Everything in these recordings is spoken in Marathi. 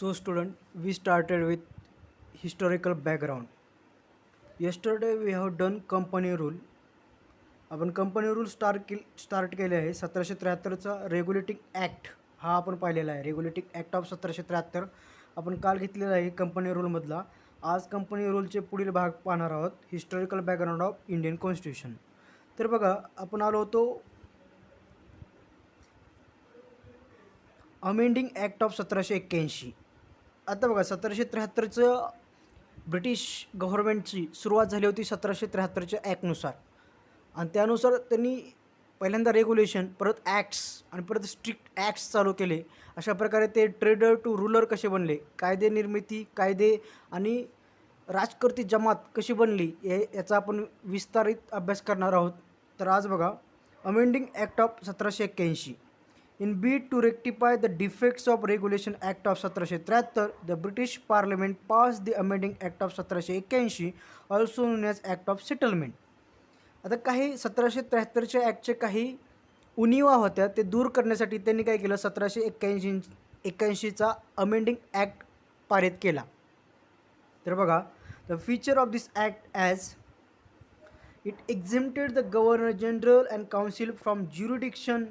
So student, we started with historical background. Yesterday we have done company rule. आपण कंपनी रूल स्टार्ट केले आहे 1773चा रेग्युलेटिंग ॲक्ट हा आपण पाहिलेला आहे. रेग्युलेटिंग ॲक्ट ऑफ 1773 आपण काल घेतलेला आहे कंपनी रूलमधला. आज कंपनी रूलचे पुढील भाग पाहणार आहोत. Historical background of Indian constitution. तर बघा आपण आलो होतो अमेंडिंग ॲक्ट ऑफ 1781. आता बघा 1773चं ब्रिटिश गव्हर्नमेंटची सुरुवात झाली होती 1773च्या ॲक्टनुसार आणि त्यानुसार त्यांनी पहिल्यांदा रेग्युलेशन, परत ॲक्ट्स आणि परत स्ट्रिक्ट ॲक्ट्स चालू केले. अशा प्रकारे ते ट्रेडर टू रूलर कसे बनले, कायदे निर्मिती, कायदे आणि राजकर्ती जमात कशी बनली याचा आपण विस्तारित अभ्यास करणार आहोत. तर आज बघा amending act of 1781. In bid to rectify the defects of Regulation Act of 1773, the British Parliament passed the Amending Act of 1781, also known as Act of Settlement. आता काही 1773च्या ॲक्टचे काही उणिवा होत्या ते दूर करण्यासाठी त्यांनी काय केलं, 1781चा अमेंडिंग ॲक्ट पारित केला. तर बघा the feature of this act as it exempted the governor general and council from jurisdiction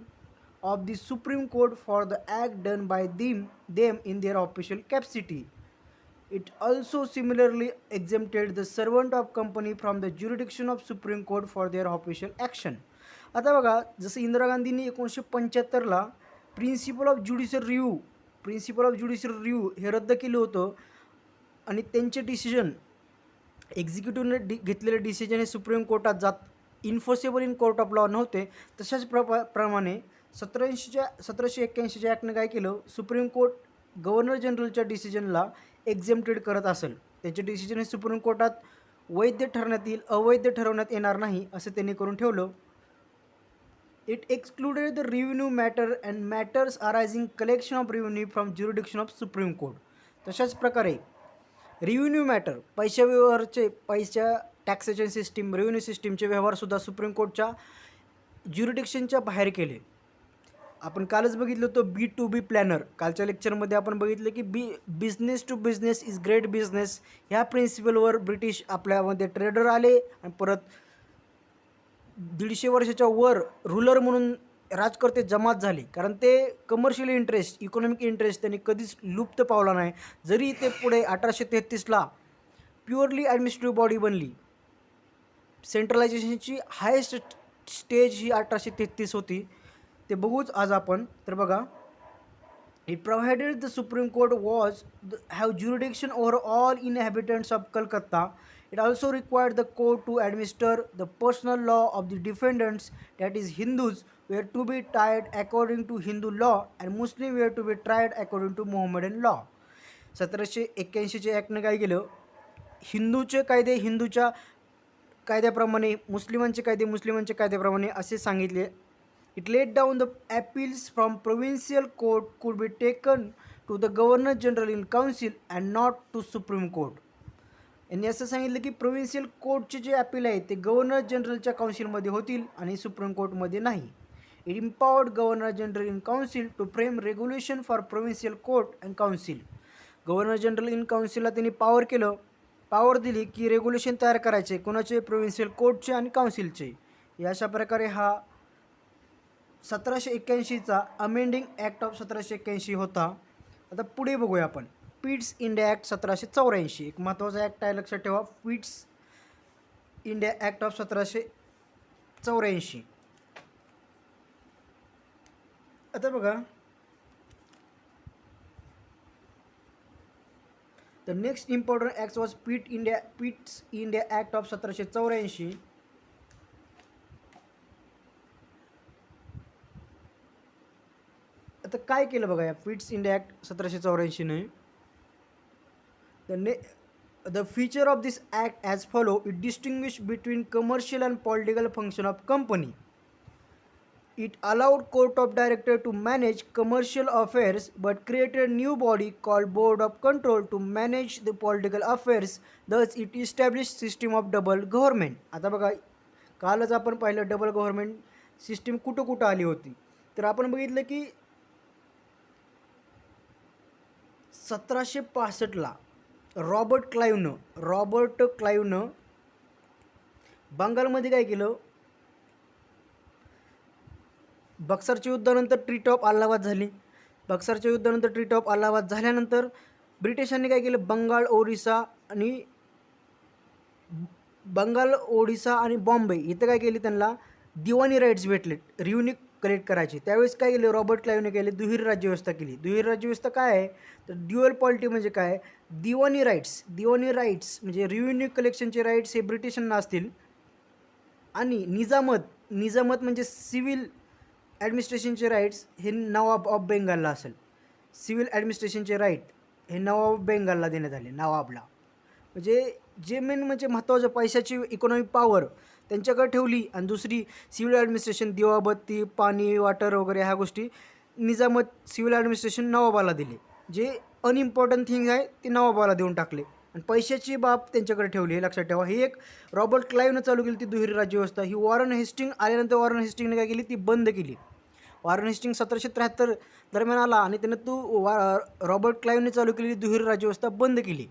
of the Supreme Court for the act done by them in their official capacity. It also similarly exempted the servant of company from the jurisdiction of Supreme Court for their official action. आता बघा जसं इंदिरा गांधींनी 1975ला प्रिन्सिपल ऑफ ज्युडिशियल रिव्ह्यू हे रद्द केलं होतं आणि त्यांचे डिसिजन एक्झिक्युटिव्हने घेतलेले डिसिजन हे सुप्रीम कोर्टात जात enforceable in court of law नव्हते. तशाच प्रमाणे 1781च्या ॲक्टनं काय केलं, सुप्रीम कोर्ट गव्हर्नर जनरलच्या डिसिजनला एक्झेम्प्टेड करत असेल. त्यांचे डिसिजन हे सुप्रीम कोर्टात वैध ठरवण्यात येईल, अवैध ठरवण्यात येणार नाही असं त्यांनी करून ठेवलं. It excluded the revenue matter and matters arising collection of revenue from jurisdiction of supreme court. तशाच प्रकारे रेव्हेन्यू मॅटर, पैसा टॅक्सेशन सिस्टीम, रेव्हेन्यू सिस्टीमचे व्यवहारसुद्धा सुप्रीम कोर्टच्या ज्युरिडिक्शनच्या बाहेर केले. आपण कालच बघितलं होतं बी टू बी प्लॅनर. कालच्या लेक्चरमध्ये आपण बघितलं की business to business is great business ह्या प्रिन्सिपलवर ब्रिटिश आपल्यामध्ये ट्रेडर आले आणि परत 150 वर्षाच्या वर रूलर म्हणून राजकर्ते जमात झाले. कारण ते कमर्शियल इंटरेस्ट, इकॉनॉमिक इंटरेस्ट त्यांनी कधीच लुप्त पावला नाही. जरी ते पुढे 1833ला प्युअरली ॲडमिनिस्ट्रेटिव्ह बॉडी बनली. सेंट्रलायझेशनची हायेस्ट स्टेज ही 1833 होती. ते बघूच आज आपण. तर बघा it provided the supreme court was have jurisdiction over all inhabitants of Calcutta. It also required the court to administer the personal law of the defendants, that is Hindus were to be tried according to Hindu law and Muslim were to be tried according to Mohammedan law. 1781च्या ॲक्टनं काय केलं, हिंदूचे कायदे हिंदूच्या कायद्याप्रमाणे, मुस्लिमांचे कायदे मुस्लिमांच्या कायद्याप्रमाणे असे सांगितले. It laid down the appeals from provincial court could be taken to the Governor General in Council and not to Supreme Court. यांनी असं सांगितलं की प्रोव्हिन्शियल कोर्टचे जे अपील आहेत ते गव्हर्नर जनरलच्या काउन्सिलमध्ये होतील आणि सुप्रीम कोर्टमध्ये नाही. It empowered governor general in council to frame regulation for provincial court and council. Governor general in काउन्सिलला त्यांनी पावर दिली की रेग्युलेशन तयार करायचे, कोणाचे, प्रोव्हिन्शियल कोर्टचे आणि काउन्सिलचे. अशा प्रकारे हा 1781चा अमेंडिंग ॲक्ट ऑफ 1781 होता. आता पुढे बघूया आपण पिट्स इंडिया ॲक्ट 1784. एक महत्त्वाचा ॲक्ट आहे, लक्षात ठेवा, पिट्स इंडिया ॲक्ट ऑफ 1784. आता बघा the next important act was Pitt's India act of 1784. आता काय केलं बघा या पिट्स इंडिया ॲक्ट 1784ने. The feature of this act as follow. It distinguish between commercial and political function of company. It allowed court of director to manage commercial affairs but created new body called board of control to manage the political affairs. Thus it establish system of double government. आता बघा कालच आपण पाहिलं डबल गव्हर्नमेंट सिस्टीम कुठं कुठं आली होती. तर आपण बघितलं की 1765ला रॉबर्ट क्लाईव्हनं बंगालमध्ये काय केलं, बक्सरच्या युद्धानंतर ट्रीट ऑफ अलाहाबाद झाली. बक्सरच्या युद्धानंतर ट्रीट ऑफ अलाहाबाद झाल्यानंतर ब्रिटिशांनी काय केलं, बंगाल, ओडिसा आणि बॉम्बे इथं काय केली, त्यांना दिवाणी राईट्स भेटले, रिव्हन्यू कलेक्ट करायचे. त्यावेळेस काय केलं, रॉबर्ट क्लाईव्हने केले दुहेरी राज्यव्यवस्था केली. दुहेरी राज्यव्यवस्था काय आहे तर ड्युअल पॉलिटी म्हणजे काय, दिवाणी राईट्स म्हणजे रिव्हन्यू कलेक्शनचे राईट्स हे ब्रिटिशांना असतील आणि निजामत म्हणजे सिव्हिल ॲडमिनिस्ट्रेशनचे राईट्स हे नवाब ऑफ बेंगालला असेल. सिव्हिल ॲडमिनिस्ट्रेशनचे राईट हे नवाब ऑफ बेंगालला देण्यात आले, नवाबला. म्हणजे जे मेन म्हणजे महत्त्वाचं पैशाची इकॉनॉमिक पॉवर त्यांच्याकडे ठेवली आणि दुसरी सिव्हिल ॲडमिनिस्ट्रेशन, दिवाबत्ती, पाणी, वॉटर वगैरे ह्या गोष्टी सिव्हिल ॲडमिनिस्ट्रेशन नवाबाला दिले. जे अनइम्पॉर्टंट थिंग आहे ते नवाबाला देऊन टाकले आणि पैशाची बाब त्यांच्याकडे ठेवली. हे लक्षात ठेवा. ही एक रॉबर्ट क्लाईव्हनं चालू केली ती दुहेरी राज्यव्यवस्था. ही वॉरन हेस्टिंग आल्यानंतर वॉरन हेस्टिंगने काय केली, ती बंद केली. वॉरन हेस्टिंग 1773 दरम्यान आला आणि त्यानं रॉबर्ट क्लाईव्हने चालू केलेली दुहेरी राज्यव्यवस्था बंद केली.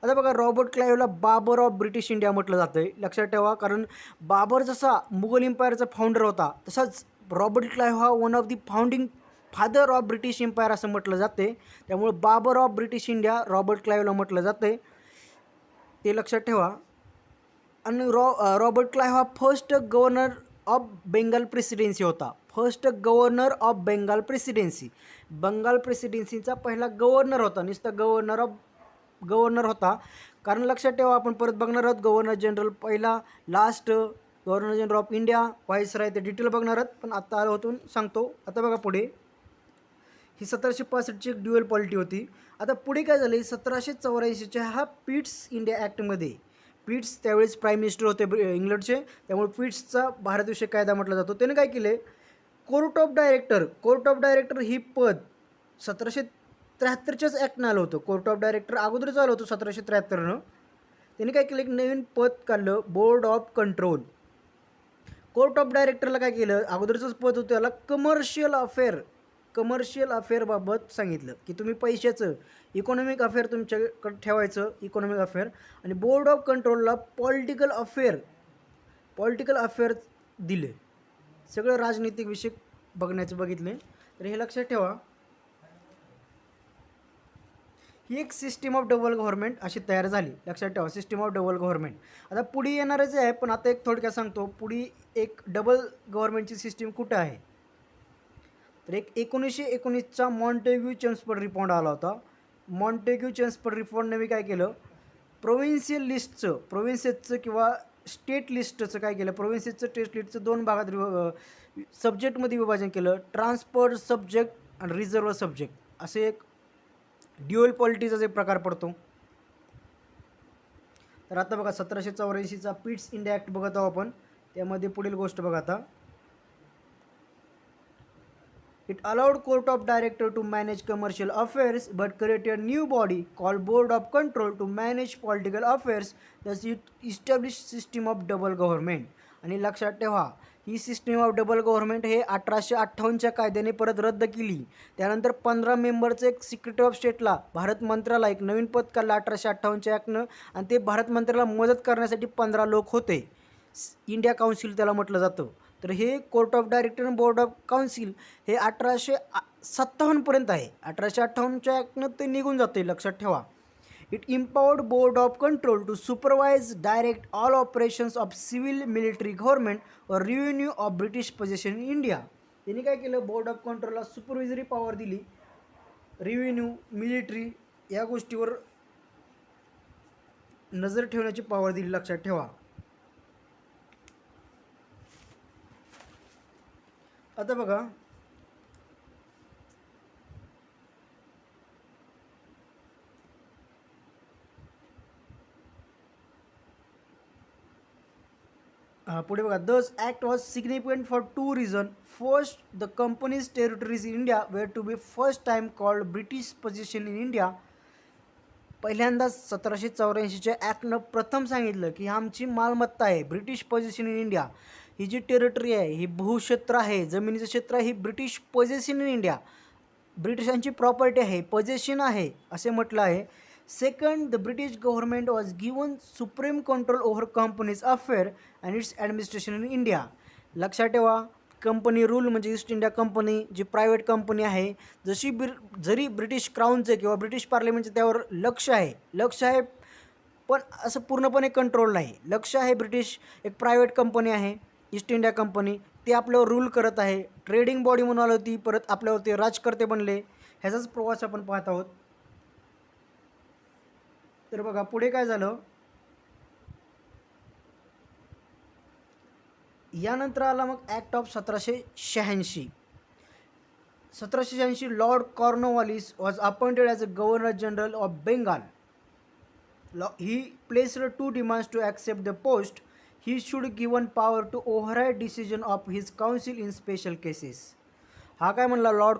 आता बघा, रॉबर्ट क्लाईव्हला बाबर ऑफ ब्रिटिश इंडिया म्हटलं जातं आहे. लक्षात ठेवा, कारण बाबर जसा मुघल एम्पायरचा फाउंडर होता तसाच रॉबर्ट क्लाईव्ह हा one of the founding father of British empire असं म्हटलं जाते. त्यामुळे Babar of British India Robert क्लाईव्हला म्हटलं जातं आहे, ते लक्षात ठेवा. आणि रॉबर्ट क्लाईव्ह हा first governor of Bengal presidency होता. बंगाल प्रेसिडेन्सीचा पहिला गव्हर्नर होता, नुसता गव्हर्नर होता. कारण लक्षात ठेवा, आपण परत बघणार आहोत गव्हर्नर जनरल पहिला, last governor general of India, viceroy, ते डिटेल बघणार आहोत. पण आत्ता आलो होतून सांगतो. आता बघा पुढे, ही 1765ची एक ड्युअल पॉलिटी होती. आता पुढे काय झालं, 1784च्या ह्या पिट्स इंडिया ॲक्टमध्ये, पिट्स त्यावेळेस प्राईम मिनिस्टर होते इंग्लंडचे, त्यामुळे पिट्सचा भारतविषयक कायदा म्हटला जातो. त्याने काय केले, कोर्ट ऑफ डायरेक्टर ही पद 1773च्याच ॲक्टनं आलं होतं. कोर्ट ऑफ डायरेक्टर अगोदरच आलं होतं 1773नं. त्यांनी काय केलं, एक नवीन पद काढलं, board of control. Court of डायरेक्टरला काय केलं, अगोदरचंच पद होतं, त्याला कमर्शियल अफेअरबाबत सांगितलं की तुम्ही पैशाचं इकॉनॉमिक अफेअर तुमच्याकडे ठेवायचं, इकॉनॉमिक अफेअर. आणि बोर्ड ऑफ कंट्रोलला पॉलिटिकल अफेअर दिले. सगळं राजनीतिक विषय बघितले. तर हे लक्षात ठेवा, ही एक सिस्टीम ऑफ डबल गव्हर्नमेंट अशी तयार झाली. लक्षात ठेवा, सिस्टीम ऑफ डबल गव्हर्नमेंट. आता पुढे येणारच आहे, पण आता एक थोडक्यात सांगतो. पुढे एक डबल गव्हर्नमेंटची सिस्टीम कुठं आहे, तर एक 1919चा मॉन्टेग्यू चेम्सफोर्ड रिपोर्ट आला होता. मॉन्टेग्यू चेम्सफोर्ड रिपोर्टने मी काय केलं, प्रोव्हिन्सेसचं किंवा स्टेट लिस्टचं काय केलं, स्टेट लिस्टचं दोन भागात सब्जेक्टमध्ये विभाजन केलं. ट्रान्सफर्ड सब्जेक्ट आणि रिझर्व्ह सब्जेक्ट असे एक ड्युअल पॉलिटीचा एक प्रकार पडतो. तर आता बघा, 1784चा पिट्स इंडिया ॲक्ट बघत आहोत आपण. त्यामध्ये पुढील गोष्ट बघा आता, It allowed court of director to manage commercial affairs but created a new body called board of control to manage political affairs. Thus it established system of double government. आणि लक्षात ठेवा, ही सिस्टीम ऑफ डबल गव्हर्नमेंट हे 1858च्या कायद्याने परत रद्द केली. त्यानंतर 15 मेंबरचं एक सिक्रेटरी ऑफ स्टेटला भारत मंत्र्याला एक नवीन पद काढलं 1858च्या ॲक्टनं. आणि ते भारत मंत्र्याला मदत करण्यासाठी 15 लोक होते. इंडिया काउन्सिल त्याला म्हटलं जातं. तर हे कोर्ट ऑफ डायरेक्टर आणि बोर्ड ऑफ काउन्सिल हे 1857पर्यंत आहे. 1858च्या ॲक्टनं ते निघून जाते. लक्षात ठेवा, it empowered board of control to supervise direct all operations of civil military government और revenue of British possession in India. त्यांनी काय केलं, बोर्ड ऑफ कंट्रोलला सुपरविजरी पॉवर दिली, रिव्हेन्यू, मिलिटरी या गोष्टीवर नजर ठेवण्याची पॉवर दिली. लक्षात ठेवा. आता बघा, पुढे बघा, thus act was significant for two reason. First, the company's territories in India were to be first time called British possession in India. पहिल्यांदा 1784च्या ॲक्टनं प्रथम सांगितलं की आमची मालमत्ता आहे ब्रिटिश पोझिशन इन इंडिया. ही जी टेरिटरी आहे, ही भूक्षेत्र आहे, जमिनीचं क्षेत्र आहे, ही ब्रिटिश पोझिशन इन इंडिया. ब्रिटिशांची प्रॉपर्टी आहे, पोझेशन आहे असे म्हटलं आहे. Second, the British government was given supreme control over companies affair and it's administration in India. लक्षात ठेवा, कंपनी रूल म्हणजे ईस्ट इंडिया कंपनी जी प्रायव्हेट कंपनी आहे, जरी ब्रिटिश क्राऊनचे किंवा ब्रिटिश पार्लिमेंटचे त्यावर लक्ष आहे पण असं पूर्णपणे कंट्रोल नाही. लक्ष आहे ब्रिटिश एक प्रायव्हेट कंपनी आहे ईस्ट इंडिया कंपनी, ते आपल्यावर रूल करत आहे. ट्रेडिंग बॉडी म्हणून आली होती, परत आपल्यावर ते राजकर्ते बनले. ह्याचाच प्रवास आपण पाहत आहोत. तर बघा पुढे काय झालं, यानंतर आला मग act of 1786. 1786 Lord Cornwallis was appointed as a governor general of Bengal. He placed two demands to accept the post. He should given power to override decision of his council in special cases. हा काय म्हणला लॉर्ड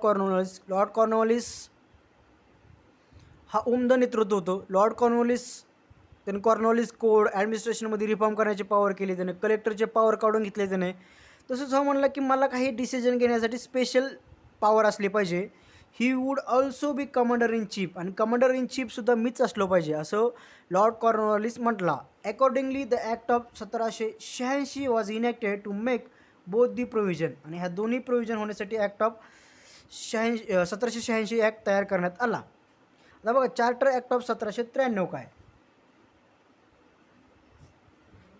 कॉर्नवॉलिस हा उमदा नेतृत्व होतो. लॉर्ड कॉर्नवॉलिस त्याने कॉर्नवॉलिस कोड ॲडमिनिस्ट्रेशनमध्ये रिफॉर्म करण्याची पॉवर केली, त्याने कलेक्टरचे पॉवर काढून घेतले त्याने. तसंच हा म्हणला की मला काही डिसिजन घेण्यासाठी स्पेशल पॉवर असली पाहिजे. He would also be commander in chief, आणि कमांडर इन चीफसुद्धा मीच असलो पाहिजे असं लॉर्ड कॉर्नवॉलिस म्हटला. Accordingly the act of 1786 was enacted to make both the provision. आणि ह्या दोन्ही प्रोव्हिजन होण्यासाठी ॲक्ट ऑफ 1786 ॲक्ट तयार करण्यात आला. आता बघा चार्टर ॲक्ट ऑफ 1793 काय.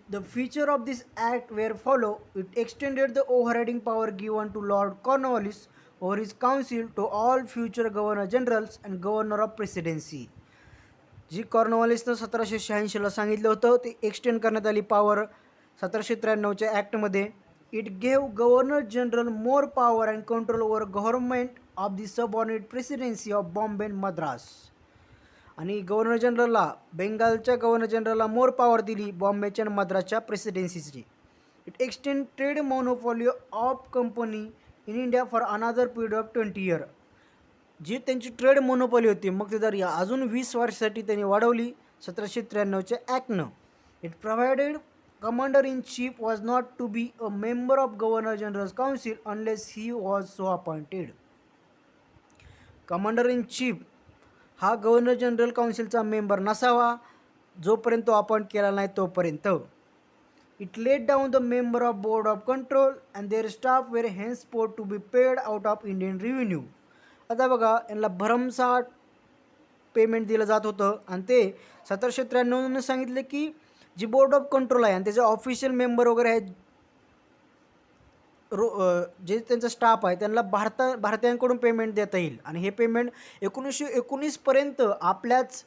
The feature of this act were follow. It extended the overriding power given to Lord Cornwallis over his council to all future governor generals and governor of presidency. जी कॉर्नवॉलिसनं 1786ला सांगितलं होतं ते एक्सटेंड करण्यात आली पॉवर 1793च्या ॲक्टमध्ये. It gave governor general more power and control over government of the subordinate presidency of Bombay and Madras. आणि गव्हर्नर जनरलला बेंगालच्या गव्हर्नर जनरलला मोर पॉवर दिली बॉम्बेच्या आणि मद्रासच्या प्रेसिडेन्सीची. It extend trade monopoly of company in India for another period of 20 year. जी त्यांची ट्रेड मोनोपॉली होती मग ते जर अजून 20 वर्षासाठी त्यांनी वाढवली 1793च्या ॲक्टनं. It provided commander in chief was not to be a member of governor general's council unless he was so appointed. Commander in chief हा गव्हर्नर जनरल काउन्सिलचा मेंबर नसावा जोपर्यंत तो अपॉइंट केला नाही तोपर्यंत. It let down the member of board of control and their staff were henceforth to be paid out of Indian revenue. आता बघा यांना भरमसाठ पेमेंट दिलं जात होतं आणि ते 1793 सांगितले की जी बोर्ड ऑफ कंट्रोल आहे आणि त्याचे ऑफिशियल मेंबर वगैरे आहेत जे त्यांचा स्टाफ आहे त्यांना भारतीयांकडून पेमेंट देता येईल. आणि हे पेमेंट 1919पर्यंत आपल्याच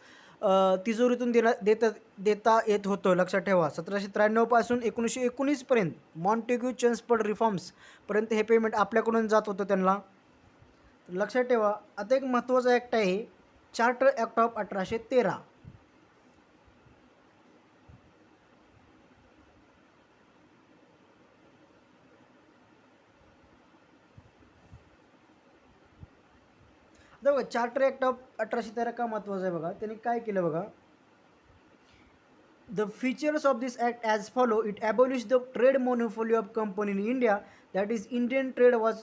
तिजोरीतून देता येत होतं. लक्षात ठेवा 1793 पासून 1919पर्यंत मॉन्टेग्यू चेम्सफोर्ड रिफॉर्म्सपर्यंत हे पेमेंट आपल्याकडून जात होतं त्यांना. लक्षात ठेवा. आता एक महत्त्वाचा ॲक्ट आहे चार्टर ॲक्ट ऑफ 1813. बघा चार्टर ॲक्ट ऑफ 1813 का महत्त्वाचं आहे बघा. त्यांनी काय केलं बघा. The features of this act as follow. It abolish the trade monopoly of company in India, that is Indian trade was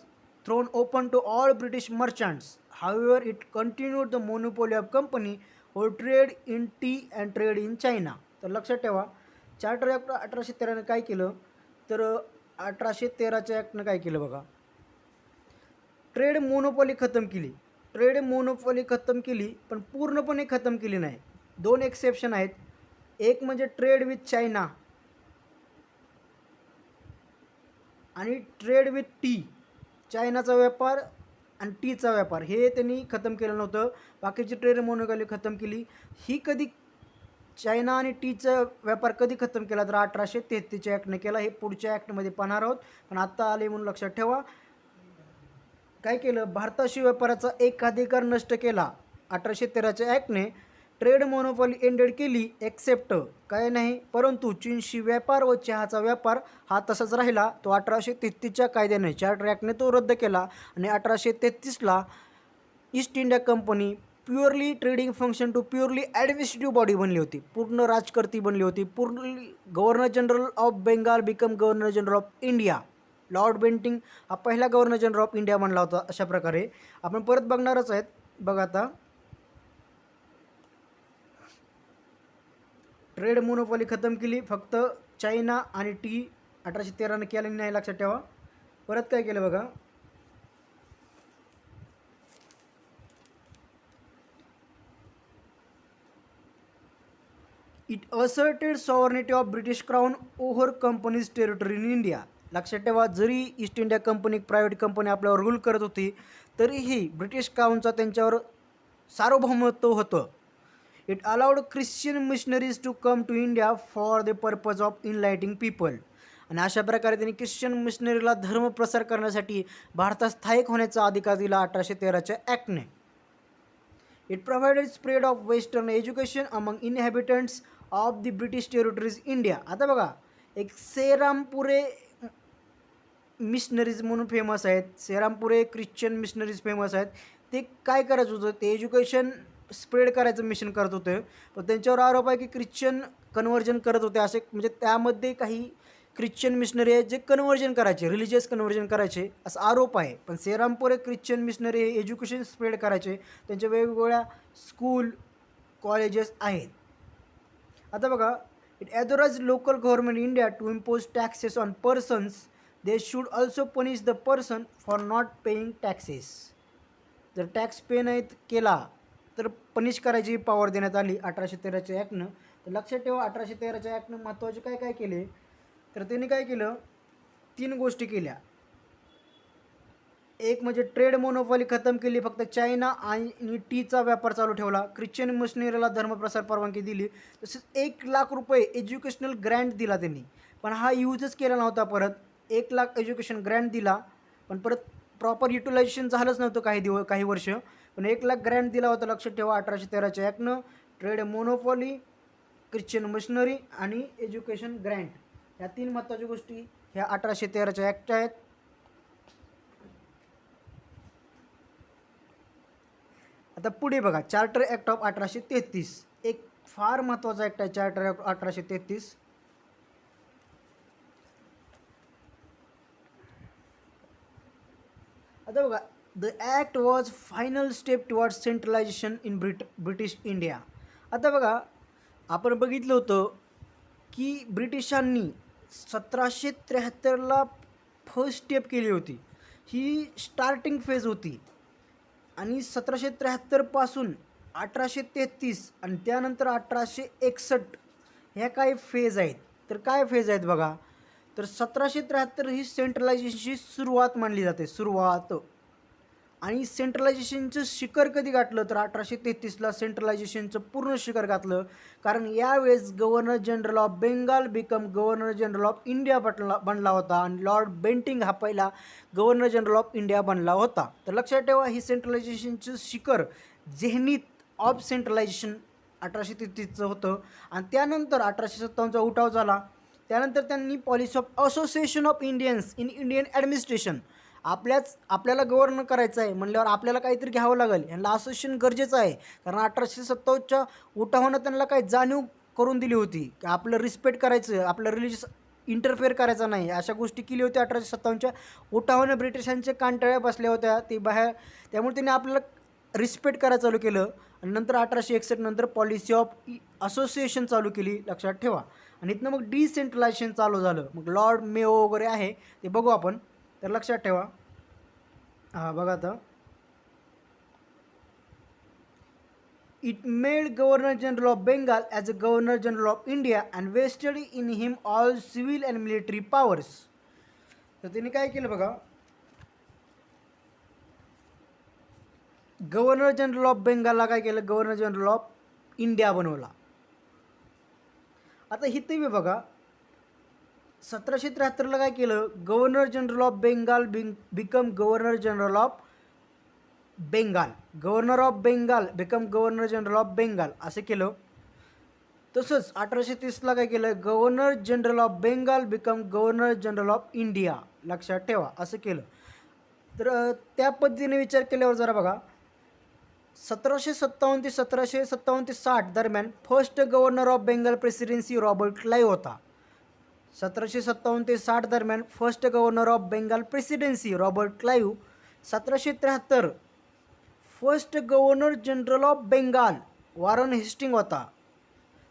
thrown open to all British merchants. However it continued the monopoly of company और trade in tea and trade in China. तर लक्षात ठेवा चार्टर ॲक्ट 1813 काय केलं तर 1813च्या ॲक्टनं काय केलं बघा. ट्रेड मोनोपॉली खतम केली पण पूर्णपणे खतम केली नाही. 2 एक्सेप्शन आहेत. एक म्हणजे ट्रेड विथ चायना आणि ट्रेड विथ टी. चायनाचा व्यापार आणि टीचा व्यापार हे त्यांनी खतम केलं नव्हतं. बाकीची ट्रेड मोनोपॉली खतम केली. ही कधी चायना आणि टीचा व्यापार कधी खतम केला तर 1833च्या ॲक्टने केला. हे पुढच्या ॲक्टमध्ये पाहणार आहोत पण आत्ता आले म्हणून लक्षात ठेवा. काय केलं भारताशी व्यापाराचा एकाधिकार नष्ट केला 1813च्या ॲक्टने. ट्रेड मोनोपॉली एंडेड केली एक्सेप्ट काय नाही परंतु चीनशी व्यापार व चहाचा व्यापार हा तसाच राहिला. तो 1833च्या कायद्याने चार्टर ॲक्टने तो रद्द केला. आणि 1833ला East India company purely trading function to purely administrative body बनली होती. पूर्ण राजकर्ती बनली होती. पूर्णली governor general of Bengal become governor general of India. Lord Bentinck हा पहिला गव्हर्नर जनरल ऑफ इंडिया बनला होता. अशा प्रकारे आपण परत बघणारच आहेत. बघा आता ट्रेड मोनोपॉली खतम केली, फक्त चायना आणि टी 1813 केलं नाही, लक्षात ठेवा. परत काय केलं बघा, it asserted sovereignty of British crown over company's territory in India. लक्षात ठेवा, जरी east India company private company आपल्यावर रूल करत होती तरीही ब्रिटिश क्राऊनचा त्यांच्यावर सार्वभौमत्व होतं. It allowed Christian missionaries to come to India for the purpose of enlightening people. आणि अशा प्रकारे त्यांनी ख्रिश्चन मिशनरीला धर्म प्रसार करण्यासाठी भारतात स्थायिक होण्याचा अधिकार दिला 1813च्या ॲक्टने. It provided spread of western education among inhabitants of the British territories India. आता बघा, एक सेरामपुरे मिशनरीज म्हणून फेमस आहेत, सेरामपुरे ख्रिश्चन मिशनरीज फेमस आहेत. ते काय करायचं होतं, ते एज्युकेशन स्प्रेड करायचं मिशन करत होते, पण त्यांच्यावर आरोप आहे की ख्रिश्चन कन्व्हर्जन करत होते असे. म्हणजे त्यामध्ये काही ख्रिश्चन मिशनरी आहेत जे कन्व्हर्जन करायचे, रिलिजियस कन्व्हर्जन करायचे असा आरोप आहे. पण सेरामपुरे ख्रिश्चन मिशनरी हे एज्युकेशन स्प्रेड करायचे, त्यांच्या वेगवेगळ्या स्कूल कॉलेजेस आहेत. आता बघा, it authorize local government India to impose taxes on persons. They should also punish the person for not paying taxes. जर टॅक्स पे नाही केला तर पनिश करायची पॉवर देण्यात आली 1813च्या ॲक्टनं. तर लक्षात ठेवा, 1813च्या ॲक्टनं महत्त्वाचे काय काय केले, तर त्यांनी काय केलं, 3 गोष्टी केल्या. एक म्हणजे ट्रेड मोनोपॉली खतम केली, फक्त चायना आणि टीचा व्यापार चालू ठेवला. ख्रिश्चन मिशनरीला धर्मप्रसार परवानगी दिली. तसेच 1,00,000 रुपये एज्युकेशनल ग्रँट दिला त्यांनी, पण हा यूजच केला नव्हता. परत 1,00,000 एज्युकेशन ग्रँट दिला, पण परत प्रॉपर युटिलायझेशन झालंच नव्हतं काही वर्ष. पण 1,00,000 ग्रँट दिला होता. लक्षात ठेवा, 1813च्या ॲक्टनं ट्रेड मोनोपॉली, ख्रिश्चन मिशनरी आणि एज्युकेशन ग्रँट, ह्या 3 महत्त्वाच्या गोष्टी ह्या 1813च्या ॲक्ट आहेत. आता पुढे बघा, चार्टर ॲक्ट ऑफ 1833, एक फार महत्त्वाचा ॲक्ट आहे चार्टर ॲक्ट 1833. आता बघा, the act was final step towards centralization in British India. आता बघा, आपण बघितलं होतं की ब्रिटिशांनी 1773ला फर्स्ट स्टेप केली होती. ही स्टार्टिंग फेज होती आणि 1773 पासून 1833 आणि त्यानंतर 1861 ह्या काही फेज आहेत. तर काय फेज आहेत बघा, तर 1773 ही सेंट्रलायझेशनची सुरुवात मानली जाते, सुरुवात. आणि सेंट्रलायझेशनचं शिखर कधी गाठलं, तर 1833ला सेंट्रलायझेशनचं पूर्ण शिखर गाठलं. कारण यावेळेस governor general of Bengal become governor general of India बनला होता आणि लॉर्ड बेंटिंग हा पहिला गव्हर्नर जनरल ऑफ इंडिया बनला होता. तर लक्षात ठेवा, ही सेंट्रलायझेशनचं शिखर, जेहनीत ऑफ सेंट्रलायझेशन 1833चं होतं. आणि त्यानंतर 1857चा उठाव झाला. त्यानंतर त्यांनी policy of association of Indians in Indian administration, आपल्याला गव्हर्नर करायचं आहे म्हणल्यावर आपल्याला काहीतरी घ्यावं लागेल, यांना असोसिएशन गरजेचं आहे. कारण 1857च्या उठावानं त्यांना काही जाणीव करून दिली होती की आपलं रिस्पेक्ट करायचं, आपलं रिलिजियस इंटरफेअर करायचा नाही, अशा गोष्टी केली होत्या. 1857च्या उठावानं ब्रिटिशांच्या कानटाळ्या बसल्या होत्या ते बाहेर, त्यामुळे त्यांनी आपल्याला रिस्पेक्ट करायला चालू केलं. आणि नंतर 1861 नंतर पॉलिसी ऑफ असोसिएशन चालू केली, लक्षात ठेवा. आणि इथनं मग डिसेंट्रलायझेशन चालू झालं. मग लॉर्ड मेयो वगैरे आहे ते बघू आपण. तर लक्षात ठेवा, हां बघा आता, it made governor general of Bengal as a governor general of India and vested in him all civil and military powers. तर त्यांनी काय केलं बघा, गव्हर्नर जनरल ऑफ बेंगालला काय केलं, गव्हर्नर जनरल ऑफ इंडिया बनवला. आता इथे बघा, 1773ला काय केलं, governor general of Bengal become governor general of Bengal, governor of Bengal become governor general of Bengal असं केलं. तसंच 1830ला काय केलं, governor general of Bengal become governor general of India, लक्षात ठेवा असं केलं. तर त्या पद्धतीने विचार केल्यावर जरा बघा, 1757 ते 1757 ते 60 दरम्यान first governor of Bengal presidency Robert Clive होता. 1757 ते 60 दरम्यान first governor of Bengal presidency Robert Clive. 1773 first governor general of Bengal Warren Hasting होता.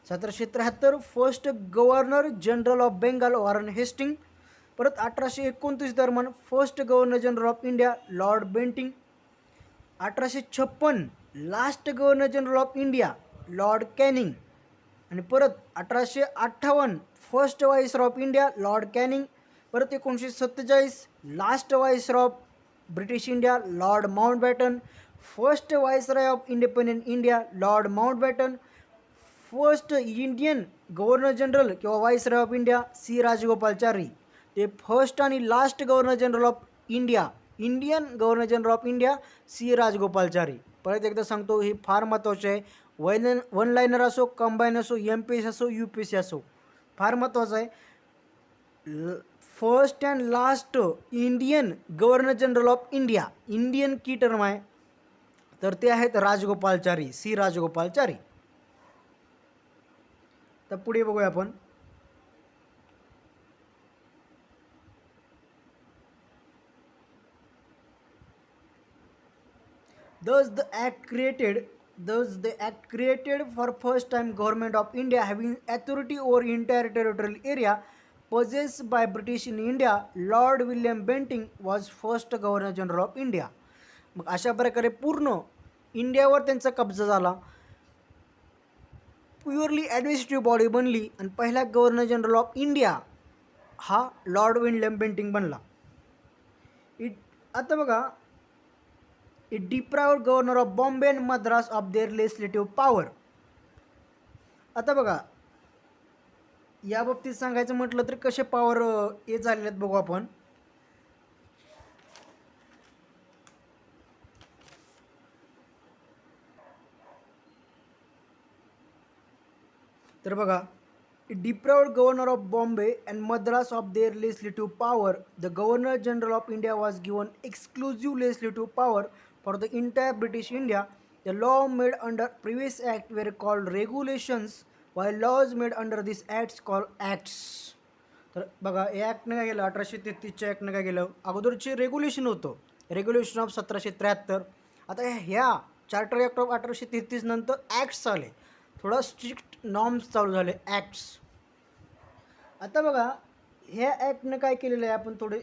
1773 first governor general of Bengal Warren Hasting. परत 1829 दरम्यान first governor general of India Lord Bentinck. 1856 last governor general of India Lord Canning. आणि परत 1858 first viceroy of India Lord Canning. परत 1947 last viceroy of British India lord Mountbatten. First viceroy of independent India lord Mountbatten. First Indian governor general किंवा viceroy of India C Rajagopalachari. ते फर्स्ट आणि last governor general of India Indian governor general of India C Rajagopalachari. परत एकदा सांगतो, हे फार महत्त्वाचे आहे. वन लाईनर असो, कंबाईन असो, MPSC असो, UPSC असो, फार महत्त्वाचं आहे. First and last Indian governor general of India Indian key term आहे, तर ते आहेत राजगोपालचारी, सी राजगोपालचारी. तर पुढे बघूया आपण. Thus the act created for first time government of India having authority over entire territorial area possessed by British in India. Lord William Bentinck was first governor general of India. मग अशा प्रकारे पूर्ण इंडियावर त्यांचा कब्जा झाला. प्युअरली ॲडमिनिस्ट्रेटिव्ह बॉडी बनली आणि पहिला गव्हर्नर जनरल ऑफ इंडिया हा लॉर्ड विल्यम बेंटिंक बनला. आता बघा, it deprived governor of Bombay and Madras of their legislative power. आता बघा, या बाबतीत सांगायचं म्हटलं तर कसे पॉवर हे झालेले आहेत बघू आपण. तर बघा, it deprived governor of Bombay and Madras of their legislative power. The governor general of India was given exclusive legislative power for the entire British India. The law made under previous act were called regulations, while laws made under this acts called acts. तर बघा, हे ॲक्टनं काय केलं, 1833च्या ॲक्टनं काय केलं, अगोदरचे रेग्युलेशन होतं, रेग्युलेशन ऑफ 1773. आता ह्या चार्टर ॲक्ट ऑफ 1833 नंतर ॲक्ट्स आले, थोडा स्ट्रिक्ट नॉर्म्स चालू झाले, ॲक्ट्स. आता बघा, ह्या ॲक्टनं काय केलेलं आहे आपण थोडे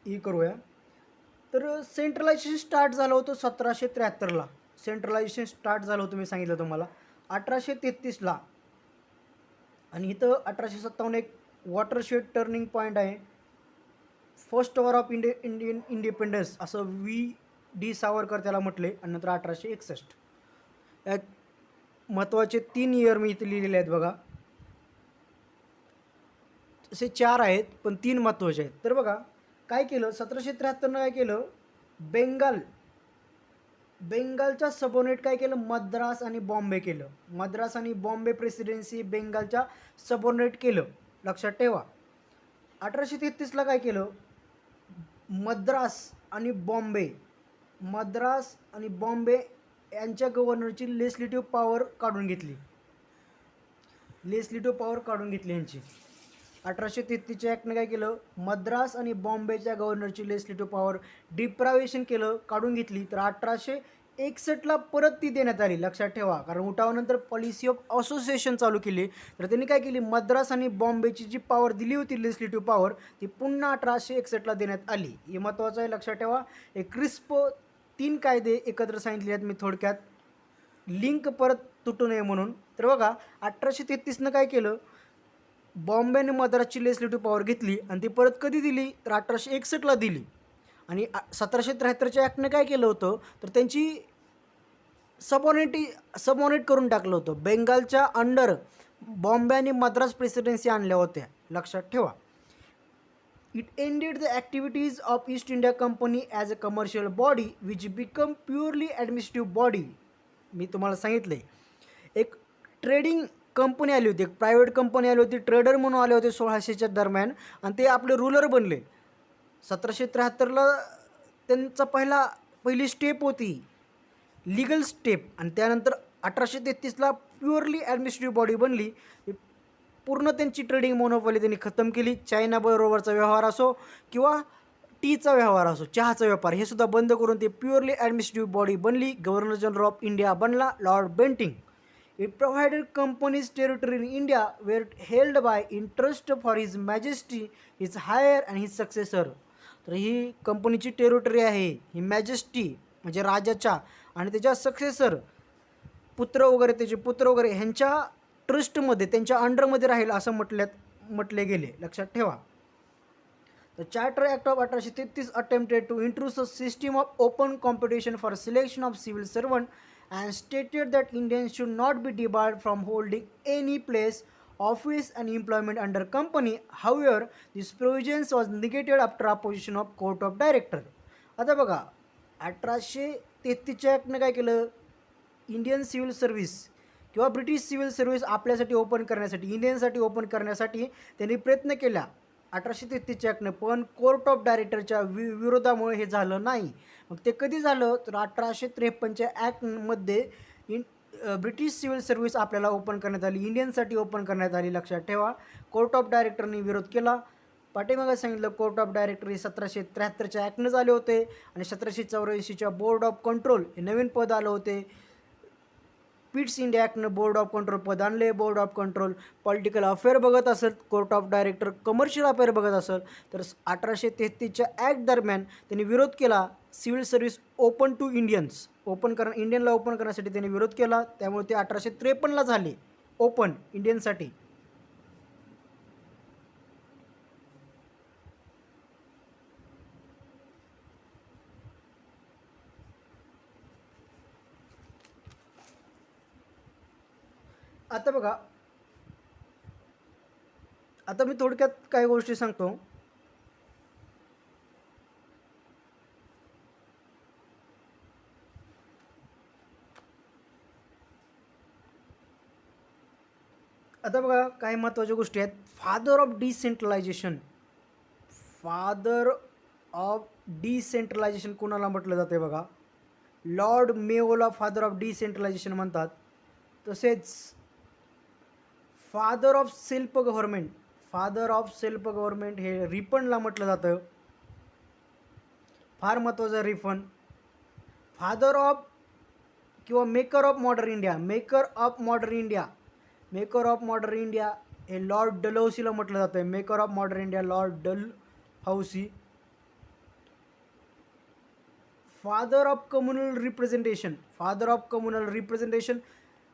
हे करूया. तर सेंट्रलायझेशन स्टार्ट झालं होतं 1773ला. सेंट्रलायझेशन स्टार्ट झालं होतं, मी सांगितलं तुम्हाला 1833ला. आणि इथं 1857 एक वॉटरशेड टर्निंग पॉईंट आहे. First war of Indian independence असं V.D. सावरकर त्याला म्हटले. आणि नंतर 1861. यात महत्त्वाचे 3 इयर मी इथे लिहिलेले आहेत बघा. असे 4 आहेत पण 3 महत्त्वाचे आहेत. तर बघा काय केलं, 1773नं काय केलं, बेंगालच्या सबऑर्डिनेट काय केलं, मद्रास आणि बॉम्बे केलं. मद्रास आणि बॉम्बे प्रेसिडेन्सी बेंगालच्या सबऑर्डिनेट केलं, लक्षात ठेवा. 1833ला काय केलं, मद्रास आणि बॉम्बे यांच्या गव्हर्नरची लेजिस्लेटिव्ह पॉवर काढून घेतली. यांची 1833च्या ॲक्टनं काय केलं, मद्रास आणि बॉम्बेच्या गव्हर्नरची लेजिस्लेटिव्ह पॉवर डिप्रायव्हेशन केलं, काढून घेतली. तर 1861ला परत ती देण्यात आली, लक्षात ठेवा. कारण उठावानंतर पॉलिसी ऑफ असोसिएशन चालू केली. तर त्यांनी काय केली, मद्रास आणि बॉम्बेची जी पॉवर दिली होती लेजिस्लेटिव्ह पॉवर, ती पुन्हा 1861ला देण्यात आली. हे महत्त्वाचं आहे, लक्षात ठेवा. एक क्रिस्प 3 कायदे एकत्र सांगितले आहेत मी थोडक्यात, लिंक परत तुटू नये म्हणून. तर बघा, 1833नं काय केलं, बॉम्बे आणि मद्रासची लेजिस्लेटिव्ह पॉवर घेतली आणि ती परत कधी दिली, तर 1861ला दिली. आणि 1773च्या ॲक्टनं काय केलं होतं, तर त्यांची सबऑर्डिनेट करून टाकलं होतं. बेंगालच्या अंडर बॉम्बे आणि मद्रास प्रेसिडेन्सी आणल्या होत्या, लक्षात ठेवा. It ended the activities of east India company as a commercial body which become purely administrative body. मी तुम्हाला सांगितलं आहे, एक ट्रेडिंग कंपनी आली होती, एक प्रायव्हेट कंपनी आली होती, ट्रेडर म्हणून आले होते 1600च्या दरम्यान, आणि ते आपले रूलर बनले. 1773ला त्यांचा पहिली स्टेप होती लीगल स्टेप, आणि त्यानंतर 1833ला प्युअरली ॲडमिनिस्ट्रेटिव्ह बॉडी बनली. पूर्ण त्यांची ट्रेडिंग मोनोपॉली त्यांनी खतम केली. चायनाबरोबरचा व्यवहार असो किंवा टीचा व्यवहार असो, चहाचा व्यापार, हे सुद्धा बंद करून ते प्युअरली ॲडमिनिस्ट्रेटिव्ह बॉडी बनली. गव्हर्नर जनरल ऑफ इंडिया बनला Lord Bentinck. It provided company's territory in India were held by interest for his majesty his higher and his successor. तर ही कंपनीची टेरिटरी आहे, ही मॅजेस्टी म्हणजे राजाच्या आणि त्याच्या सक्सेसर पुत्र वगैरे, त्याचे पुत्र वगैरे ह्यांच्या ट्रस्टमध्ये, त्यांच्या अंडरमध्ये राहील असं म्हटले गेले. लक्षात ठेवा. The Charter Act of 1833 attempted to introduce a system of open competition for selection of civil servant and stated that Indians should not be debarred from holding any place, office and employment under company. However, this provisions was negated after opposition of Court of Director. आता बघा 1833च्या ॲक्टनं काय केलं, इंडियन सिव्हिल सर्व्हिस किंवा ब्रिटिश सिव्हिल सर्व्हिस आपल्यासाठी ओपन करण्यासाठी, इंडियनसाठी ओपन करण्यासाठी त्यांनी प्रयत्न केला 1833च्या ॲक्टनं. पण कोर्ट ऑफ डायरेक्टरच्या विरोधामुळे हे झालं नाही. मग ते कधी झालं तर 1853च्या ॲक्टमध्ये ब्रिटिश सिव्हिल सर्व्हिस आपल्याला ओपन करण्यात आली, इंडियनसाठी ओपन करण्यात आली. लक्षात ठेवा. कोर्ट ऑफ डायरेक्टरनी विरोध केला. पाठीमागं सांगितलं कोर्ट ऑफ डायरेक्टर हे 1773च्या ॲक्टनं झाले होते आणि 1784च्या बोर्ड ऑफ कंट्रोल हे नवीन पद आलं होते. पिट्स इंडिया ॲक्टनं बोर्ड ऑफ कंट्रोल पद आणले. Board of control political affair बघत असेल, court of director commercial affair बघत असेल. तर 1833च्या ॲक्ट दरम्यान त्यांनी विरोध केला civil service open to Indians, इंडियनला ओपन करण्यासाठी त्यांनी विरोध केला. त्यामुळे ते 1853ला झाले ओपन इंडियनसाठी. आता बघा, आता मी थोडक्यात काही गोष्टी सांगतो. आता बघा काही महत्त्वाच्या गोष्टी आहेत. Father of decentralisation, father of decentralisation कोणाला म्हटलं जाते बघा, लॉर्ड मेयोला फादर ऑफ डिसेंट्रलायझेशन म्हणतात. तसेच father of self government, father of self government हे रिपनला म्हटलं जातं. फार महत्त्वाचं रिपन. फादर ऑफ किंवा maker of modern India, maker of modern India, maker of modern India हे लॉर्ड डलहौसीला म्हटलं जातं. Maker of modern India Lord Dalhousie. Father of communal representation, father of communal representation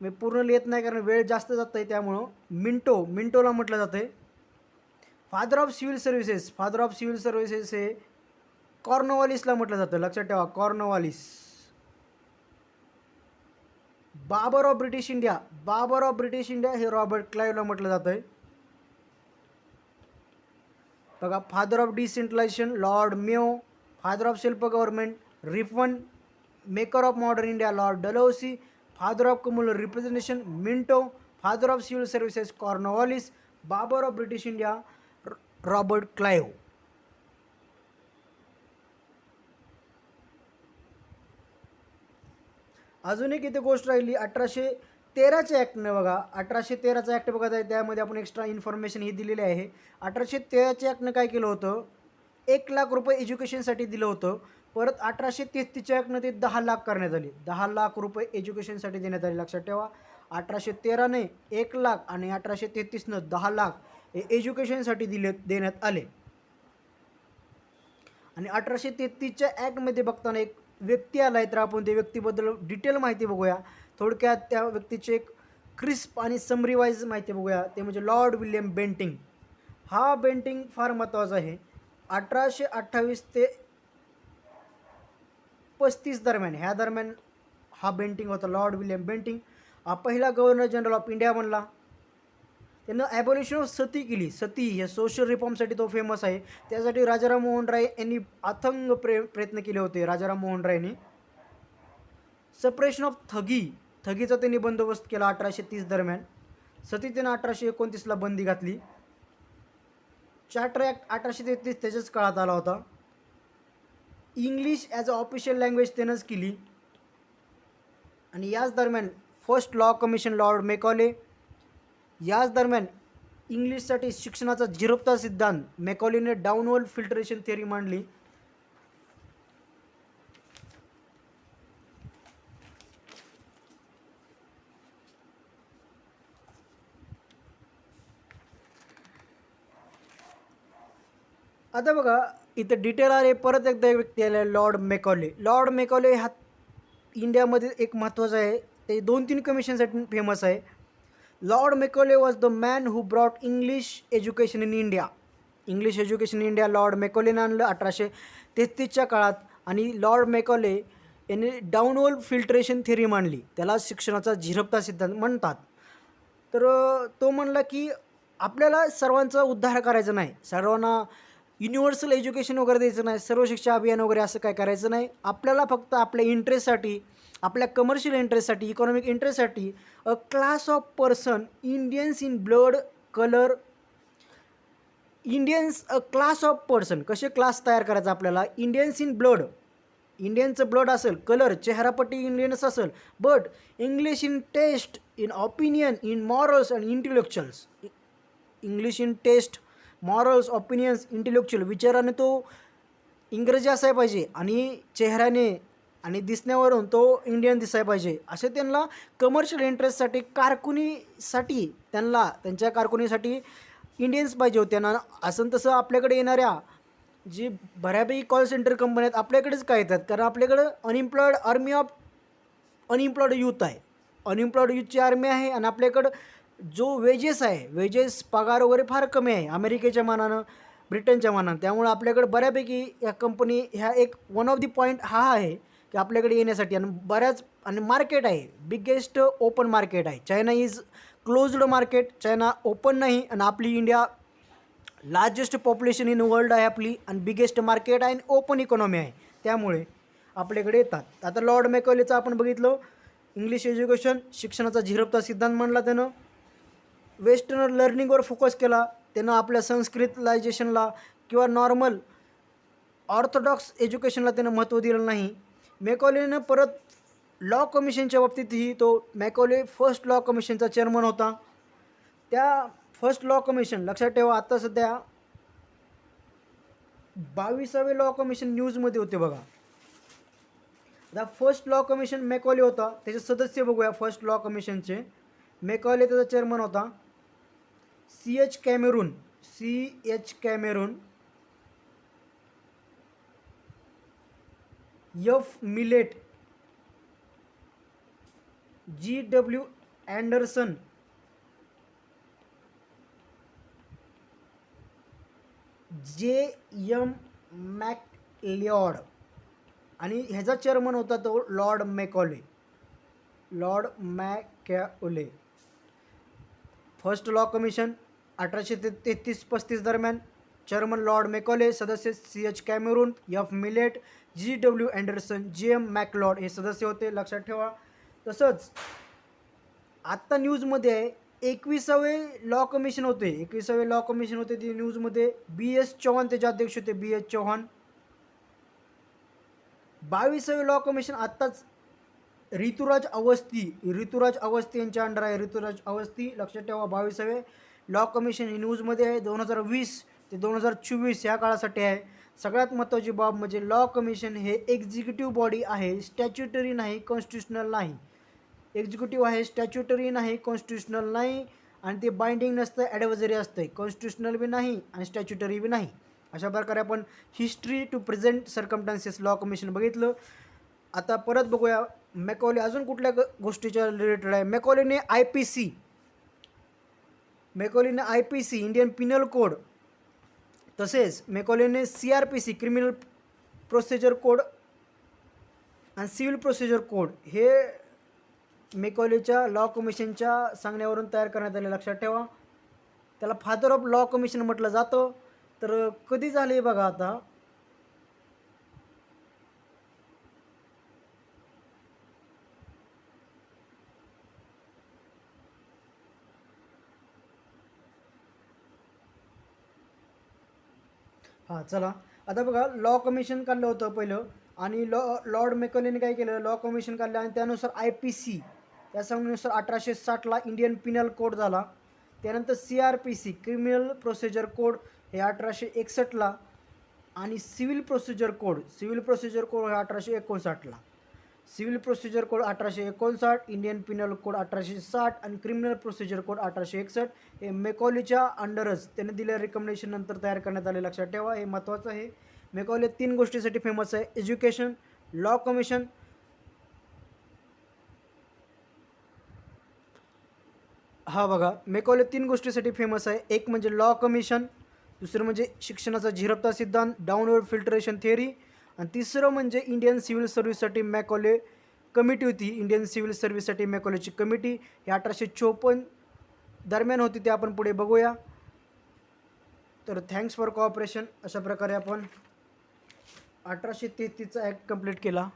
मी पूर्ण लिहित नाही कारण वेळ जास्त जात आहे, त्यामुळं मिंटोला म्हटलं जातं आहे. Father of civil services, father of civil services हे कॉर्नवॉलिसला म्हटलं जातं. लक्षात ठेवा, Cornwallis. Babur of British India, Babur of British India हे रॉबर्ट क्लाइव्हला म्हटलं जातं आहे. बघा, father of decentralisation Lord Mayo, father of self government Ripon, maker of modern India Lord Dalhousie, father of communal representation Minto, father of civil services Cornwallis, Babur of British India Robert Clive. अजून एक इथे गोष्ट राहिली 1813च्या ॲक्टनं. बघा 1813चा ॲक्ट बघत आहे, त्यामध्ये आपण एक्स्ट्रा इन्फॉर्मेशन ही दिलेली आहे. 1813च्या ॲक्टनं काय केलं होतं, 1 लाख रुपये एज्युकेशनसाठी दिलं होतं. परत 1833च्या ॲक्टनं ते 10 लाख करण्यात आले, 10 लाख रुपये एज्युकेशनसाठी देण्यात आले. लक्षात ठेवा, 1813ने 1 लाख आणि 1833नं 10 लाख हे एज्युकेशनसाठी देण्यात आले. आणि 1833च्या ॲक्टमध्ये बघताना एक व्यक्ती आला आहे, तर आपण त्या व्यक्तीबद्दल डिटेल माहिती बघूया. थोडक्यात त्या व्यक्तीची एक क्रिस्प आणि समरी वाईज माहिती बघूया. ते म्हणजे लॉर्ड विल्यम बेंटिंग. हा बेंटिंग फार महत्त्वाचा आहे. 1828 ते 35 दरम्यान, ह्या दरम्यान हा बेंटिंग होता. लॉर्ड विल्यम बेंटिंग हा पहिला गव्हर्नर जनरल ऑफ इंडिया बनला. त्यानं ॲबॉलिशन ऑफ सती केली. सती या सोशल रिफॉर्मसाठी तो फेमस आहे. त्यासाठी राजाराम मोहन राय यांनी अथंग प्रयत्न केले होते. राजाराम मोहन रायने सप्रेशन ऑफ ठगीचा त्यांनी बंदोबस्त केला 1830 दरम्यान. सती त्यानं 1829ला बंदी घातली. चार्टर ॲक्ट 1833 त्याच्याच काळात आला होता. English as a official language त्यानंच केली. आणि याच दरम्यान first law commission lord Macaulay, याच दरम्यान इंग्लिशसाठी शिक्षणाचा झिरपता सिद्धांत, मॅकॉलेने डाउनवर्ड फिल्टरेशन थिअरी मांडली. आता बघा इथं डिटेल आले, परत एकदा एक व्यक्ती आले, लॉर्ड मेकॉले. लॉर्ड मेकॉले हा इंडियामध्ये एक महत्त्वाचा आहे, ते 2-3 कमिशनसाठी फेमस आहे. Lord Macaulay was the man who brought English education in India. English education in India lord मेकॉलेने आणलं 1833च्या काळात. आणि लॉर्ड मेकॉले यांनी डाउनवर्ड फिल्ट्रेशन थिअरी मांडली, त्याला शिक्षणाचा झिरपता सिद्धांत म्हणतात. तर तो म्हणला की आपल्याला सर्वांचा उद्धार करायचा नाही, सर्वांना युनिव्हर्सल एज्युकेशन वगैरे द्यायचं नाही, सर्व शिक्षा अभियान वगैरे असं काय करायचं नाही. आपल्याला फक्त आपल्या इंटरेस्टसाठी, आपल्या कमर्शियल इंटरेस्टसाठी, इकॉनॉमिक इंटरेस्टसाठी a class of person, Indians in blood colour, Indians a class of person, कसे क्लास तयार करायचा आपल्याला, इंडियन्स इन ब्लड, इंडियनचं ब्लड असेल, कलर चेहरापट्टी इंडियनच असेल, but English in taste, in opinion, in morals and intellectuals. English in taste, morals, opinions, intellectual, विचाराने तो इंग्रजी असायला पाहिजे आणि चेहऱ्याने आणि दिसण्यावरून तो इंडियन दिसायला पाहिजे. असे त्यांना कमर्शियल इंटरेस्टसाठी, कारकुनीसाठी, त्यांना त्यांच्या कारकुनीसाठी इंडियन्स पाहिजे होते ना. असं तसं आपल्याकडे येणाऱ्या जी बऱ्यापैकी कॉल सेंटर कंपन्या आहेत आपल्याकडेच काय येतात, कारण आपल्याकडं unemployed army of unemployed youth आहे, अनइम्प्लॉयड यूथची आर्मी आहे. आणि आपल्याकडं जो वेजेस आहे, वेजेस पगार वगैरे फार कमी आहे अमेरिकेच्या मानानं, ब्रिटनच्या मानानं. त्यामुळे आपल्याकडे बऱ्यापैकी ह्या कंपनी ह्या एक वन ऑफ दी पॉईंट हा आहे की आपल्याकडे येण्यासाठी. आणि बऱ्याच आणि मार्केट आहे, बिगेस्ट ओपन मार्केट आहे. China is closed market, China open नाही. आणि आपली India largest population in world आहे आपली, आणि बिगेस्ट मार्केट आहे आणि ओपन इकॉनॉमी आहे, त्यामुळे आपल्याकडे येतात. आता लॉर्ड मॅकॉलेचं आपण बघितलं, इंग्लिश एज्युकेशन, शिक्षणाचा झिरपता सिद्धांत मांडला त्यानं. वेस्टर्न लर्निंगवर फोकस केला त्यानं, आपल्या संस्कृतलायझेशनला किंवा नॉर्मल ऑर्थोडॉक्स एज्युकेशनला त्यानं महत्त्व दिलं नाही. मॅकॉलेनं परत लॉ कमिशनच्या बाबतीतही तो मॅकॉले फर्स्ट लॉ कमिशनचा चेअरमन होता. त्या फर्स्ट लॉ कमिशन लक्षात ठेवा, आता सध्या 22वे लॉ कमिशन न्यूजमध्ये होते बघा. आता फर्स्ट लॉ कमिशन मॅकॉले होता, त्याचे सदस्य बघूया फर्स्ट लॉ कमिशनचे. मॅकॉले त्याचा चेअरमन होता. CH Cameron, F Millett, GW Anderson, JM Macleod. आणि ह्याचा चेअरमन होता तो Lord Macaulay. First law commission 1833-35 दरम्यान, चेअरमन लॉर्ड मॅकॉले, सदस्य CH Cameron, F Millett, GW Anderson, JM Macleod हे सदस्य होते, लक्षात ठेवा. तसंच आत्ता न्यूजमध्ये आहे 21वे लॉ कमिशन होते, 21वे लॉ कमिशन होते ते न्यूजमध्ये. BS चौहान त्याचे अध्यक्ष होते, BS चौहान. 22वे लॉ कमिशन आत्ताच ऋतुराज अवस्थी यांच्या अंडर आहे. ऋतुराज अवस्थी, लक्षात ठेवा. 22वे लॉ कमिशन ही न्यूजमध्ये आहे. 2020 ते 2024 या काळासाठी आहे. सगळ्यात महत्त्वाची बाब म्हणजे लॉ कमिशन हे एक्झिक्युटिव्ह बॉडी आहे, स्टॅच्युटरी नाही, कॉन्स्टिट्युशनल नाही. एक्झिक्युटिव्ह आहे, स्टॅच्युटरी नाही, कॉन्स्टिट्युशनल नाही. आणि ते बाइंडिंग नसतं, ॲडव्हायझरी असतं, कॉन्स्टिट्युशनल बी नाही आणि स्टॅच्युटरी बी नाही. अशा प्रकारे आपण history to present circumstances law commission बघितलं. आता परत बघूया मॅकॉले अजून कुठल्या गोष्टीच्या रिलेटेड आहे. मॅकॉलेने IPC इंडियन पिनल कोड, तसेच मॅकॉलेने CRPC क्रिमिनल प्रोसिजर कोड आणि सिव्हिल प्रोसिजर कोड हे मॅकॉलेच्या लॉ कमिशनच्या सांगण्यावरून तयार करण्यात आले, लक्षात ठेवा. त्याला फादर ऑफ लॉ कमिशन म्हटलं जातं. तर कधी झाले बघा आता, हां चला. आता बघा लॉ कमिशन काढलं होतं पहिलं, आणि लॉर्ड मॅकॉलेने काय केलं, लॉ कमिशन काढलं आणि त्यानुसार IPC त्या सांगण्यानुसार 1860ला इंडियन पिनल कोड झाला. त्यानंतर CRPC क्रिमिनल प्रोसिजर कोड हे 1861ला आणि सिव्हिल प्रोसिजर कोड हे 1859ला. Civil procedure code 1859, Indian penal code 1860 आणि क्रिमिनल प्रोसिजर कोड 1861 हे मेकॉलेच्या अंडरच त्याने दिलेल्या रिकमेंडेशन नंतर तयार करण्यात आले. लक्षात ठेवा, हे महत्त्वाचं आहे. मेकॉले 3 गोष्टीसाठी फेमस आहे: एज्युकेशन, लॉ कमिशन. हा बघा, मेकॉले 3 गोष्टीसाठी फेमस आहे. एक म्हणजे लॉ कमिशन, दुसरं म्हणजे शिक्षणाचा झिरपता सिद्धांत, डाऊनवर्ड फिल्टरेशन थिअरी, आणि तिसरं म्हणजे इंडियन सिव्हिल सर्व्हिससाठी मॅकॉले कमिटी होती. इंडियन सिव्हिल सर्व्हिससाठी मॅकॉलेची कमिटी ही 1854 दरम्यान होती. ते आपण पुढे बघूया. तर थँक्स फॉर कोऑपरेशन. अशा प्रकारे आपण 1833चा ॲक्ट कंप्लीट केला.